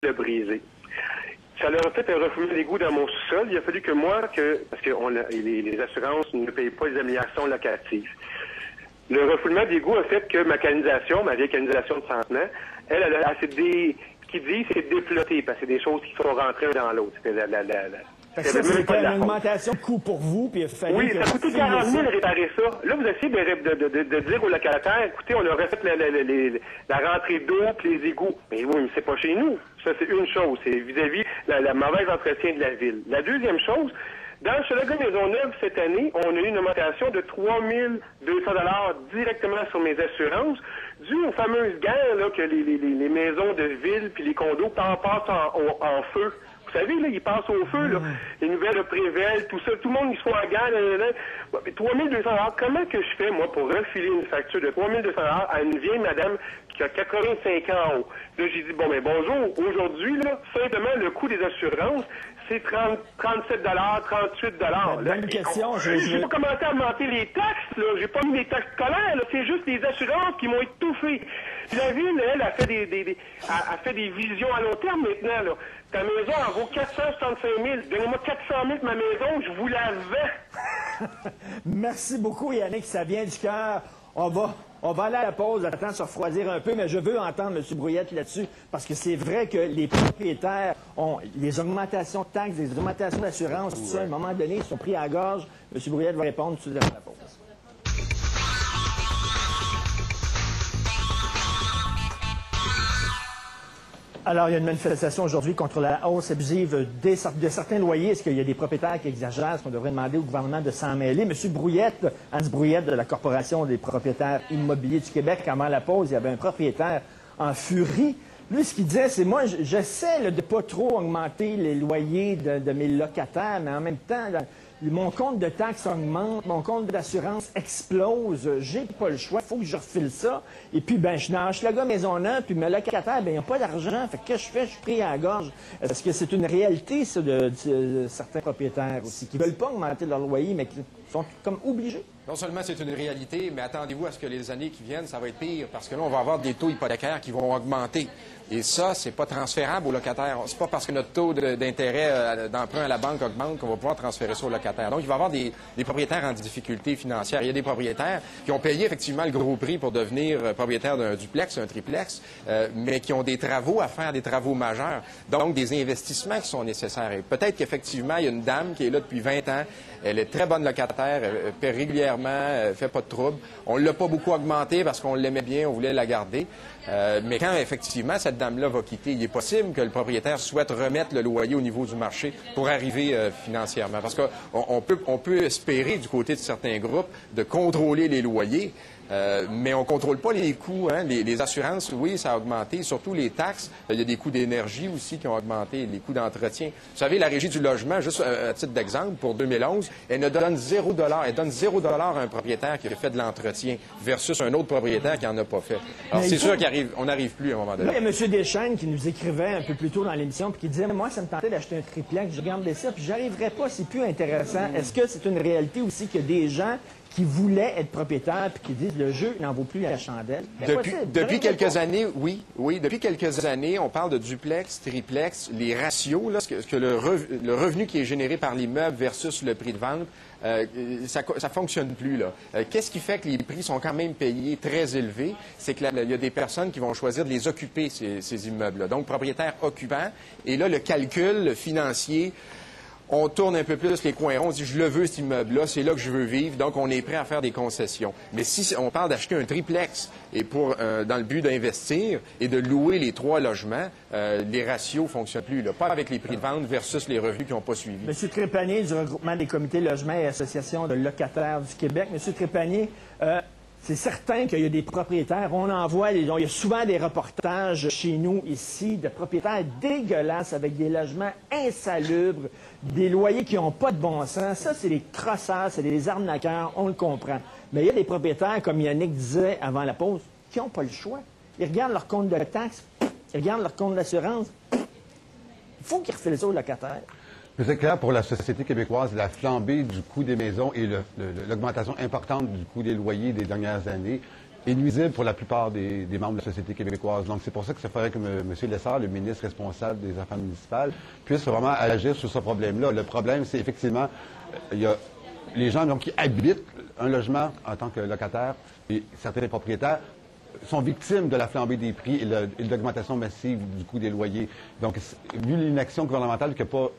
le briser. Ça leur a fait un refoulement d'égout dans mon sous-sol. Il a fallu que moi, parce que les assurances ne payent pas les améliorations locatives. Le refoulement d'égout a fait que ma canalisation, ma vieille canalisation de 100 ans, elle a ce qui dit c'est déploté, parce que c'est des choses qui sont rentrées dans l'autre. C'est une augmentation de coût pour vous, puis il fallait oui, ça coûtait 40 000 réparer ça. Là, vous essayez de dire aux locataires, écoutez, on aurait fait la rentrée d'eau puis les égouts. Mais oui, mais c'est pas chez nous. Ça, c'est une chose. C'est vis-à-vis la mauvaise entretien de la ville. La deuxième chose, dans le Chalaga Maisonneuve, cette année, on a eu une augmentation de 3 200 $ directement sur mes assurances, dû aux fameuses guerres là, que les maisons de ville puis les condos passent en feu. Vous savez, là, ils passent au feu, là. Les nouvelles de Prével, tout ça, tout le monde, ils sont en guerre, 3 200 $. Comment que je fais, moi, pour refiler une facture de 3 200 $ à une vieille madame qui a 85 ans en haut? Là, j'ai dit, bon, ben, bonjour. Aujourd'hui, là, simplement, le coût des assurances, c'est 37 $, 38 $. Bonne question. J'ai pas commencé à augmenter les taxes, là. J'ai pas mis les taxes scolaires, là. C'est juste les assurances qui m'ont étouffé. Puis la ville, elle, a fait des visions à long terme maintenant, là. Ta maison, elle vaut 465 000. Donnez-moi 400 000 ma maison, je vous la vends. Merci beaucoup, Yannick. Ça vient du cœur. On va aller à la pause, le temps de se refroidir un peu, mais je veux entendre M. Brouillette là-dessus, parce que c'est vrai que les propriétaires ont les augmentations de taxes, les augmentations d'assurance, tout ça, à un moment donné, ils sont pris à la gorge. M. Brouillette va répondre tout de suite après la pause. Alors, il y a une manifestation aujourd'hui contre la hausse abusive de certains loyers. Est-ce qu'il y a des propriétaires qui exagèrent? Est-ce qu'on devrait demander au gouvernement de s'en mêler? M. Brouillette, Hans Brouillette de la Corporation des propriétaires immobiliers du Québec, avant la pause, il y avait un propriétaire en furie. Lui, ce qu'il disait, c'est moi, j'essaie de ne pas trop augmenter les loyers de mes locataires, mais en même temps, mon compte de taxes augmente, mon compte d'assurance explose, j'ai pas le choix, il faut que je refile ça. Et puis, ben, je suis dans Hochelaga Maisonneuve, puis mes locataires, ben, ils n'ont pas d'argent. Fait que je fais? Je suis pris à la gorge. Est-ce que c'est une réalité, ça, de certains propriétaires aussi, qui ne veulent pas augmenter leur loyer, mais qui sont comme obligés? Non seulement c'est une réalité, mais attendez-vous à ce que les années qui viennent, ça va être pire, parce que là, on va avoir des taux hypothécaires qui vont augmenter. Et ça, c'est pas transférable aux locataires. C'est pas parce que notre taux d'intérêt d'emprunt à la banque augmente qu'on va pouvoir transférer ça aux locataires. Donc, il va y avoir des propriétaires en difficulté financière. Il y a des propriétaires qui ont payé effectivement le gros prix pour devenir propriétaires d'un duplex, un triplex, mais qui ont des travaux à faire, des travaux majeurs. Donc, des investissements qui sont nécessaires. Et peut-être qu'effectivement, il y a une dame qui est là depuis 20 ans. Elle est très bonne locataire, elle paie régulièrement, elle fait pas de trouble. On ne l'a pas beaucoup augmenté parce qu'on l'aimait bien, on voulait la garder. Mais quand, effectivement, cette dame-là va quitter, il est possible que le propriétaire souhaite remettre le loyer au niveau du marché pour arriver financièrement. Parce qu'on peut espérer, du côté de certains groupes, de contrôler les loyers, mais on ne contrôle pas les coûts. Hein? Les assurances, oui, ça a augmenté. Surtout les taxes. Il y a des coûts d'énergie aussi qui ont augmenté, les coûts d'entretien. Vous savez, la Régie du logement, juste à titre d'exemple, pour 2011, elle ne donne 0 $. Elle donne 0 $ à un propriétaire qui a fait de l'entretien versus un autre propriétaire qui n'en a pas fait. Alors, c'est sûr qu'on n'arrive plus à un moment donné. Là, il y a M. Deschênes qui nous écrivait un peu plus tôt dans l'émission puis qui disait « Moi, ça me tentait d'acheter un triplex, je regardais ça, puis j'arriverais pas, c'est plus intéressant. » Est-ce que c'est une réalité aussi qu'il y a des gens qui voulaient être propriétaires puis qui disent « Le jeu n'en vaut plus à la chandelle » ? Depuis quelques années, oui. Depuis quelques années, on parle de duplex, triplex, les ratios, là, le revenu qui est généré par l'immeuble versus le prix de vente, ça fonctionne plus, là. Qu'est-ce qui fait que les prix sont quand même payés très élevés? C'est qu'il y a des personnes qui vont choisir de les occuper, ces immeubles-là. Donc, propriétaires occupants. Et là, le calcul financier, on tourne un peu plus les coins ronds, on dit « je le veux, cet immeuble-là, c'est là que je veux vivre », donc on est prêt à faire des concessions. Mais si on parle d'acheter un triplex et dans le but d'investir et de louer les 3 logements, les ratios ne fonctionnent plus, là. Pas avec les prix de vente versus les revenus qui n'ont pas suivi. M. Trépanier du regroupement des comités logements et associations de locataires du Québec. M. Trépanier, c'est certain qu'il y a des propriétaires, on en voit, il y a souvent des reportages chez nous ici de propriétaires dégueulasses avec des logements insalubres, des loyers qui n'ont pas de bon sens. Ça, c'est des crosseurs, c'est des arnaqueurs, on le comprend. Mais il y a des propriétaires, comme Yannick disait avant la pause, qui n'ont pas le choix. Ils regardent leur compte de taxes, ils regardent leur compte d'assurance. Il faut qu'ils refilent ça aux locataires. Mais c'est clair, pour la société québécoise, la flambée du coût des maisons et l'augmentation importante du coût des loyers des dernières années est nuisible pour la plupart des membres de la société québécoise. Donc, c'est pour ça que ça faudrait que M. Lessard, le ministre responsable des Affaires municipales, puisse vraiment agir sur ce problème-là. Le problème, c'est effectivement, il y a les gens donc, qui habitent un logement en tant que locataire et certains propriétaires sont victimes de la flambée des prix et de l'augmentation massive du coût des loyers. Donc, vu l'inaction gouvernementale,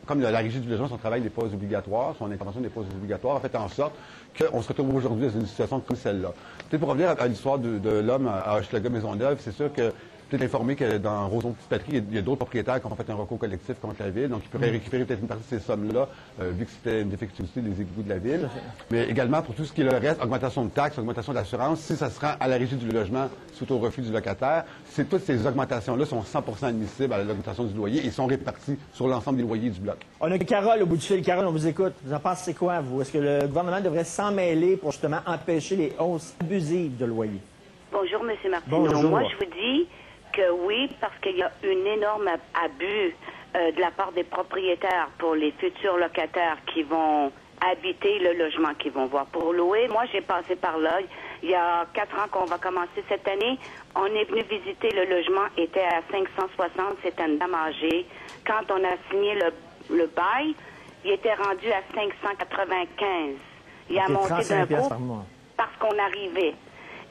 comme la régie du logement, son travail n'est pas obligatoire, son intervention n'est pas obligatoire, a fait en sorte qu'on se retrouve aujourd'hui dans une situation comme celle-là. Peut-être pour revenir à l'histoire de l'homme à Hochelaga-Maisonneuve, c'est sûr que peut-être informer que dans Rosemont-Petite-Patrie, il y a d'autres propriétaires qui ont fait un recours collectif contre la Ville, donc ils pourraient récupérer peut-être une partie de ces sommes-là, vu que c'était une défectuosité des égouts de la Ville. Mais également, pour tout ce qui est le reste, augmentation de taxes, augmentation d'assurance, si ça se rend à la régie du logement suite au refus du locataire, toutes ces augmentations-là sont 100% admissibles à l'augmentation du loyer et sont réparties sur l'ensemble des loyers du bloc. On a Carole au bout du fil. Carole, on vous écoute. Vous en pensez quoi, vous? Est-ce que le gouvernement devrait s'en mêler pour justement empêcher les hausses abusives de loyer? Bonjour, M. Martineau. Bonjour. Moi, je vous dis que oui, parce qu'il y a un énorme abus de la part des propriétaires pour les futurs locataires qui vont habiter le logement qu'ils vont voir pour louer. Moi, j'ai passé par là. Il y a 4 ans qu'on va commencer cette année. On est venu visiter le logement, était à 560, c'était une dame âgée. Quand on a signé le bail, il était rendu à 595. Il a monté d'un coup parce qu'on arrivait.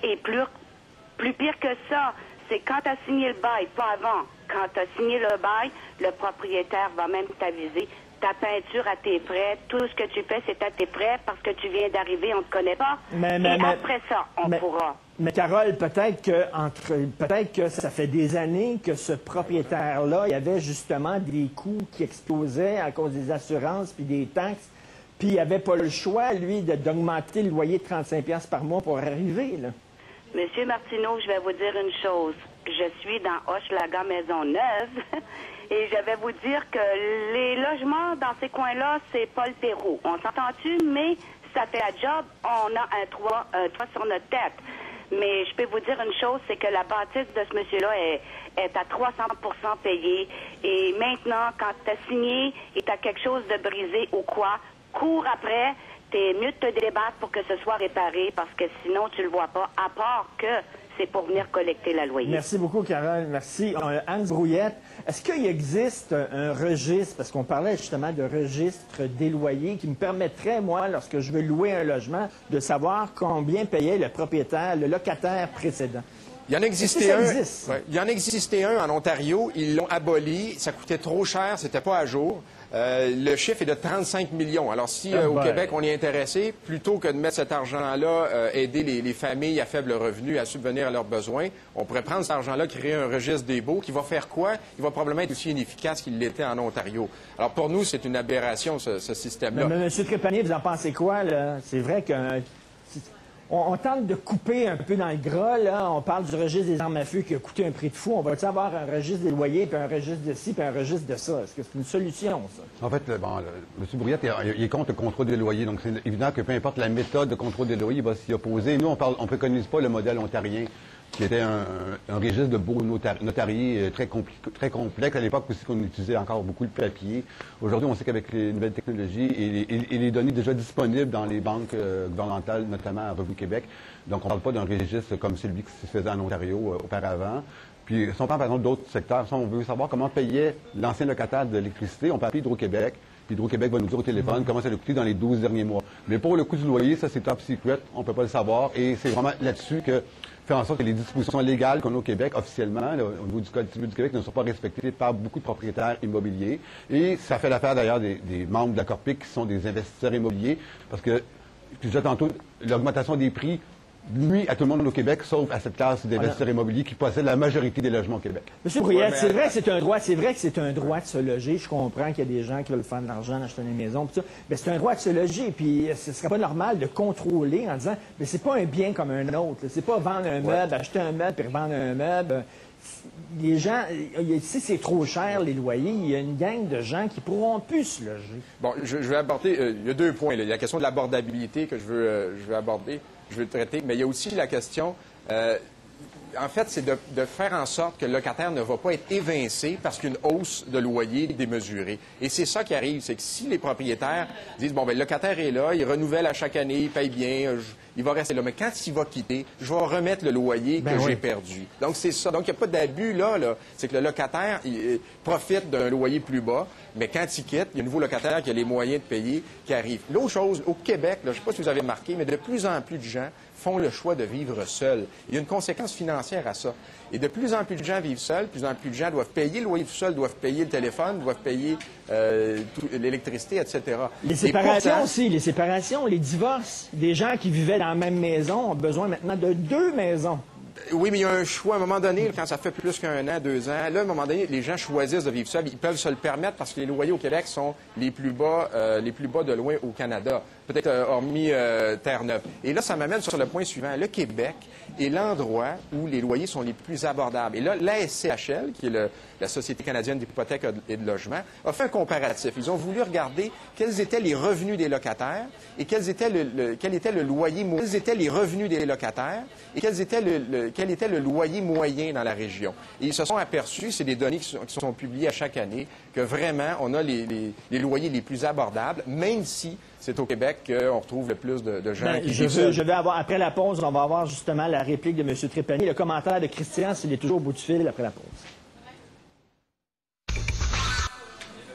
Et plus pire que ça, c'est quand tu as signé le bail, pas avant. Quand tu as signé le bail, le propriétaire va même t'aviser. Ta peinture à tes frais, tout ce que tu fais, c'est à tes frais parce que tu viens d'arriver, on ne te connaît pas. Après ça, on pourra. Mais Carole, peut-être que ça fait des années que ce propriétaire-là, il y avait justement des coûts qui explosaient à cause des assurances puis des taxes. Puis il n'avait pas le choix, lui, d'augmenter le loyer de 35$ par mois pour arriver, là. Monsieur Martineau, je vais vous dire une chose. Je suis dans Hochelaga-Maisonneuve et je vais vous dire que les logements dans ces coins-là, c'est pas le Pérou. On s'entend-tu, mais ça fait la job, on a un toit sur notre tête. Mais je peux vous dire une chose, c'est que la bâtisse de ce monsieur-là est à 300% payée. Et maintenant, quand tu as signé et tu as quelque chose de brisé ou quoi, cours après. C'est mieux de te débattre pour que ce soit réparé parce que sinon, tu le vois pas, à part que c'est pour venir collecter la loyer. Merci beaucoup, Carole. Merci. Anne Brouillette, est-ce qu'il existe un registre, parce qu'on parlait justement de registre des loyers, qui me permettrait, moi, lorsque je veux louer un logement, de savoir combien payait le propriétaire, le locataire précédent? Il y en existait un. Ouais, il y en existait un en Ontario. Ils l'ont aboli. Ça coûtait trop cher. C'était pas à jour. Le chiffre est de 35 millions. Alors, si au Québec, on est intéressé, plutôt que de mettre cet argent-là, aider les familles à faible revenu à subvenir à leurs besoins, on pourrait prendre cet argent-là, créer un registre des baux qui va faire quoi? Il va probablement être aussi inefficace qu'il l'était en Ontario. Alors, pour nous, c'est une aberration, ce système-là. Mais M. Trépanier, vous en pensez quoi, là? C'est vrai que... On tente de couper un peu dans le gras, là. On parle du registre des armes à feu qui a coûté un prix de fou. On va-tu avoir un registre des loyers, puis un registre de ci, puis un registre de ça? Est-ce que c'est une solution, ça? En fait, M. Brouillette, il est contre le contrôle des loyers. Donc, c'est évident que peu importe la méthode de contrôle des loyers, il va s'y opposer. Nous, on ne préconise pas le modèle ontarien, qui était un registre de baux notariés très complexe. À l'époque aussi, qu'on utilisait encore beaucoup le papier. Aujourd'hui, on sait qu'avec les nouvelles technologies et les données déjà disponibles dans les banques gouvernementales, notamment à Revenu Québec, donc on ne parle pas d'un registre comme celui qui se faisait en Ontario auparavant. Puis, si on parle par exemple d'autres secteurs, si on veut savoir comment payait l'ancien locataire de l'électricité, on peut appeler Hydro-Québec. Puis Hydro-Québec va nous dire au téléphone comment ça a coûté dans les 12 derniers mois. Mais pour le coût du loyer, ça c'est top secret, on ne peut pas le savoir. Et c'est vraiment là-dessus que faire en sorte que les dispositions légales qu'on a au Québec, officiellement, là, au niveau du Code civil du Québec, ne sont pas respectées par beaucoup de propriétaires immobiliers. Et ça fait l'affaire d'ailleurs des membres de la Corpic qui sont des investisseurs immobiliers, parce que, puis déjà tantôt, l'augmentation des prix nuit à tout le monde au Québec, sauf à cette classe d'investisseurs immobiliers qui possèdent la majorité des logements au Québec. Monsieur Brouillette, c'est vrai que c'est un droit, de se loger. Je comprends qu'il y a des gens qui veulent faire de l'argent, acheter une maison, tout ça. Mais c'est un droit de se loger. Puis ce serait pas normal de contrôler en disant, mais c'est pas un bien comme un autre. C'est pas vendre un meuble, acheter un meuble puis revendre un meuble. Les gens, si c'est trop cher, les loyers, il y a une gang de gens qui pourront plus se loger. Bon, je vais aborder, il y a 2 points. Là. Il y a la question de l'abordabilité que je veux aborder, je veux traiter, mais il y a aussi la question, en fait, c'est de faire en sorte que le locataire ne va pas être évincé parce qu'une hausse de loyer est démesurée. Et c'est ça qui arrive, c'est que si les propriétaires disent, bon, ben le locataire est là, il renouvelle à chaque année, il paye bien, il va rester là. Mais quand il va quitter, je vais remettre le loyer que j'ai perdu. Donc, c'est ça. Donc, il n'y a pas d'abus là. C'est que le locataire il profite d'un loyer plus bas, mais quand il quitte, il y a un nouveau locataire qui a les moyens de payer qui arrive. L'autre chose, au Québec, là, je ne sais pas si vous avez remarqué, mais de plus en plus de gens font le choix de vivre seuls. Il y a une conséquence financière à ça. Et de plus en plus de gens vivent seuls, de plus en plus de gens doivent payer le loyer tout seul, doivent payer le téléphone, doivent payer l'électricité, etc. Les séparations aussi, les séparations, les divorces. Des gens qui vivaient dans la même maison ont besoin maintenant de 2 maisons. Oui, mais il y a un choix. À un moment donné, quand ça fait plus qu'1 an, 2 ans, là, à un moment donné, les gens choisissent de vivre seuls. Ils peuvent se le permettre parce que les loyers au Québec sont les plus bas de loin au Canada, peut-être hormis Terre-Neuve. Et là, ça m'amène sur le point suivant. Le Québec est l'endroit où les loyers sont les plus abordables. Et là, la SCHL, qui est la Société canadienne d'hypothèques et de logement, a fait un comparatif. Ils ont voulu regarder quels étaient les revenus des locataires et quel était le loyer moyen. Quels étaient les revenus des locataires et quel était le loyer moyen dans la région. Et ils se sont aperçus, c'est des données qui sont publiées à chaque année, que vraiment, on a les loyers les plus abordables, même si c'est au Québec qu'on retrouve le plus de gens qui vivent seuls. Je vais avoir, après la pause, on va avoir justement la réplique de M. Trépanier, le commentaire de Christian, s'il est toujours au bout du fil après la pause.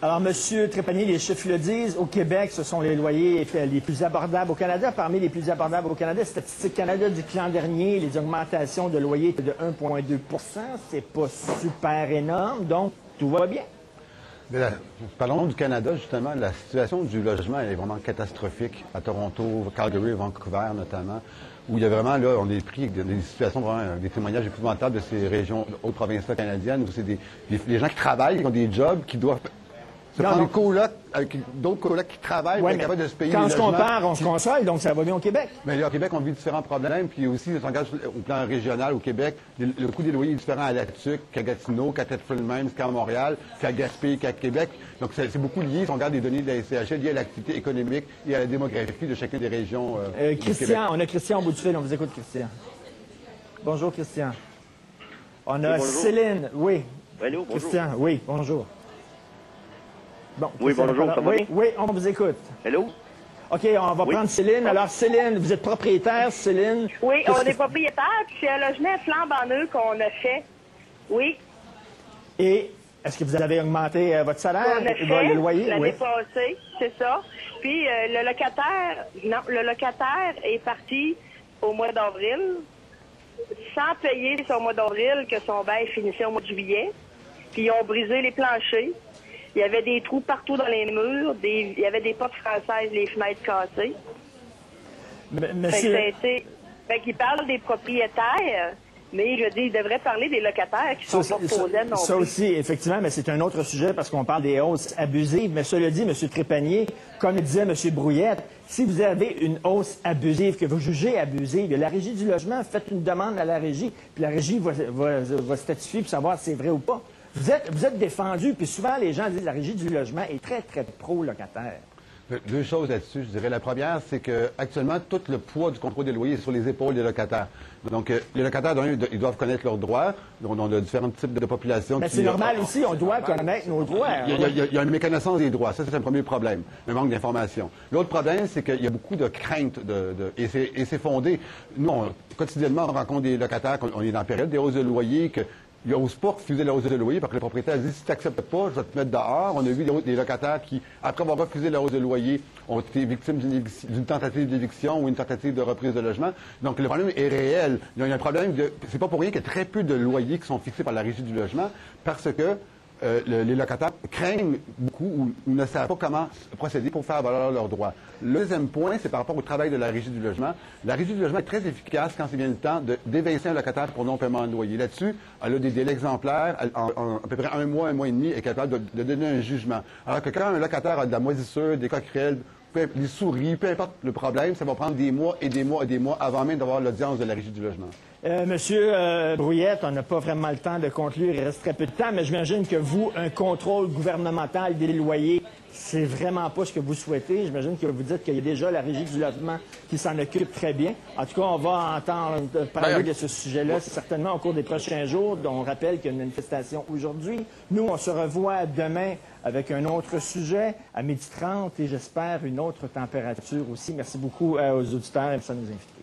Alors, M. Trépanier, les chiffres le disent, au Québec, ce sont les loyers les plus abordables au Canada. Parmi les plus abordables au Canada, Statistique Canada dit que l'an dernier, les augmentations de loyers étaient de 1,2 %. C'est pas super énorme, donc tout va bien. Parlons du Canada, justement. La situation du logement elle est vraiment catastrophique à Toronto, Calgary, Vancouver notamment, où il y a vraiment, là, on est pris des situations vraiment, des témoignages épouvantables de ces régions, autres provinces canadiennes, où c'est les gens qui travaillent, qui ont des jobs, qui doivent se prendre des colocs avec d'autres colocs qui travaillent pour être capables de se payer les logements. Quand on se compare, on se console, donc ça va bien au Québec. Mais là, au Québec, on vit différents problèmes. Puis aussi, si on regarde au plan régional au Québec, le coût des loyers est différent à La Tuque, qu'à Gatineau, qu'à Thetford-Mines, qu'à Montréal, qu'à Gaspé, qu'à Québec. Donc, c'est beaucoup lié, si on regarde les données de la SCHL, liées à l'activité économique et à la démographie de chacune des régions Christian, on a Christian au bout du fil. On vous écoute, Christian. Bonjour, Christian. On a Céline. Oui. Allô, bonjour. Christian, oui, bonjour. Bon, oui, bonjour, ça va bien? Oui, on vous écoute. Allô? OK, on va prendre Céline. Alors, Céline, vous êtes propriétaire, Céline? Oui, on est propriétaire, puis c'est un logement flambant neuf qu'on a fait. Oui. Et est-ce que vous avez augmenté votre salaire? On a fait le loyer? l'année passée, c'est ça. Puis le locataire est parti au mois d'avril, sans payer son mois d'avril, que son bail finissait au mois de juillet. Puis ils ont brisé les planchers. Il y avait des trous partout dans les murs, il y avait des portes françaises, les fenêtres cassées. Monsieur... Fait qu'il parle des propriétaires, mais je dis, il devrait parler des locataires qui sont pas posés non plus. Ça aussi, effectivement, mais c'est un autre sujet parce qu'on parle des hausses abusives. Mais cela dit, M. Trépanier, comme le disait M. Brouillette, si vous avez une hausse abusive, que vous jugez abusive, la Régie du logement, faites une demande à la Régie, puis la Régie va statifier pour savoir si c'est vrai ou pas. Vous êtes défendu, puis souvent les gens disent que la Régie du logement est très, très pro-locataire. 2 choses là-dessus, je dirais. La première, c'est que actuellement, tout le poids du contrôle des loyers est sur les épaules des locataires. Donc, les locataires, ils doivent connaître leurs droits. On a différents types de populations. Mais c'est normal aussi, on doit connaître nos droits. Il y a une méconnaissance des droits. Ça, c'est un premier problème, un manque d'information. L'autre problème, c'est qu'il y a beaucoup de craintes, et c'est fondé. Nous, quotidiennement, on rencontre des locataires, on est dans la période des hausses de loyer, ils n'osent pas refuser la hausse de loyer parce que le propriétaire dit si tu n'acceptes pas, je vais te mettre dehors. On a vu des locataires qui, après avoir refusé la hausse de loyer, ont été victimes d'une tentative d'éviction ou une tentative de reprise de logement. Donc le problème est réel. Il y a un problème c'est pas pour rien qu'il y a très peu de loyers qui sont fixés par la Régie du logement parce que les locataires craignent beaucoup ou ne savent pas comment procéder pour faire valoir leurs droits. Le deuxième point, c'est par rapport au travail de la Régie du logement. La Régie du logement est très efficace quand c'est bien le temps d'évincer un locataire pour non-paiement de loyer. Là-dessus, elle a des délais exemplaires. En à peu près 1 mois, 1 mois et demi, est capable de donner un jugement. Alors que quand un locataire a de la moisissure, des coquerelles, des souris, peu importe le problème, ça va prendre des mois et des mois et des mois avant même d'avoir l'audience de la Régie du logement. Monsieur Brouillette, on n'a pas vraiment le temps de conclure, il reste très peu de temps, mais j'imagine que vous, un contrôle gouvernemental des loyers, c'est vraiment pas ce que vous souhaitez. J'imagine que vous dites qu'il y a déjà la Régie du logement qui s'en occupe très bien. En tout cas, on va entendre parler de ce sujet-là certainement au cours des prochains jours. On rappelle qu'il y a une manifestation aujourd'hui. Nous, on se revoit demain avec un autre sujet à 12h30 et j'espère une autre température aussi. Merci beaucoup aux auditeurs et ça nous invite.